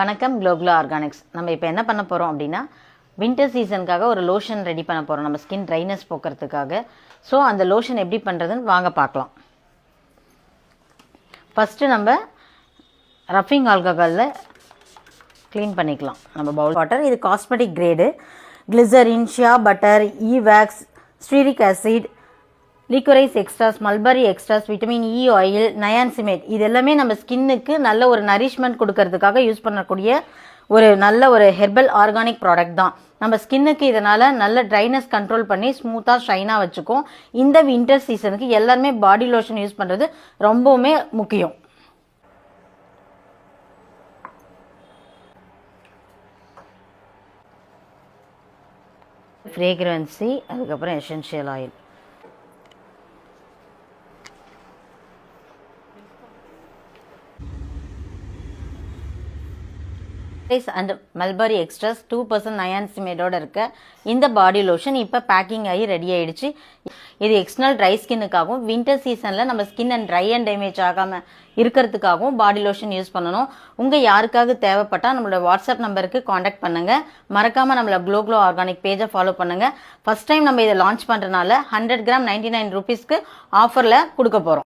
வணக்கம் glow organics. நம்ம இப்போ என்ன பண்ண போகிறோம் அப்படின்னா, வின்டர் சீசனுக்காக ஒரு லோஷன் ரெடி பண்ண போகிறோம் நம்ம ஸ்கின் ட்ரைனஸ் போக்குறதுக்காக. ஸோ அந்த லோஷன் எப்படி பண்ணுறதுன்னு வாங்க பார்க்கலாம். ஃபஸ்ட்டு நம்ம ரஃபிங் ஆல்கஹாலில் க்ளீன் பண்ணிக்கலாம். நம்ம பவுல் வாட்டர், இது cosmetic grade, glycerin, shea butter, e wax, stearic acid, liquorice extracts, mulberry extracts, vitamin E oil, niacinamide, இது எல்லாமே நம்ம ஸ்கின்னுக்கு நல்ல ஒரு நரிஷ்மெண்ட் கொடுக்கறதுக்காக யூஸ் பண்ணக்கூடிய நல்ல ஒரு ஹெர்பல் ஆர்கானிக் ப்ராடக்ட் தான். நம்ம ஸ்கின்னுக்கு இதனால் நல்ல ட்ரைனஸ் கண்ட்ரோல் பண்ணி ஸ்மூத்தாக ஷைனாக வச்சுக்கும். இந்த வின்டர் சீசனுக்கு எல்லாருமே பாடி லோஷன் யூஸ் பண்ணுறது ரொம்பவுமே முக்கியம். ஃப்ரேக்ரன்சி, அதுக்கப்புறம் essential oil. And mulberry extras 2% நயான்சிமேடோட இருக்க இந்த பாடி லோஷன் இப்போ பேக்கிங் ஆகி ரெடி ஆகிடுச்சு. இது எக்ஸ்டர்னல் ட்ரை ஸ்கின்னுக்காகவும் வின்டர் சீசனில் நம்ம skin and try and damage ஆகாமல் இருக்கிறதுக்காகவும் பாடி லோஷன் யூஸ் பண்ணணும். உங்கள் யாருக்காவது தேவைப்பட்டால் நம்மளோட வாட்ஸ்அப் நம்பருக்கு காண்டாக்ட் பண்ணுங்கள். மறக்காமல் நம்மளோட க்ளோ ஆர்கானிக் பேஜை ஃபாலோ பண்ணுங்கள். ஃபஸ்ட் டைம் நம்ம இதை லான்ச் பண்ணுறதுனால 100 கிராம் 99 ரூபீஸ்க்கு ஆஃபரில் கொடுக்க போகிறோம்.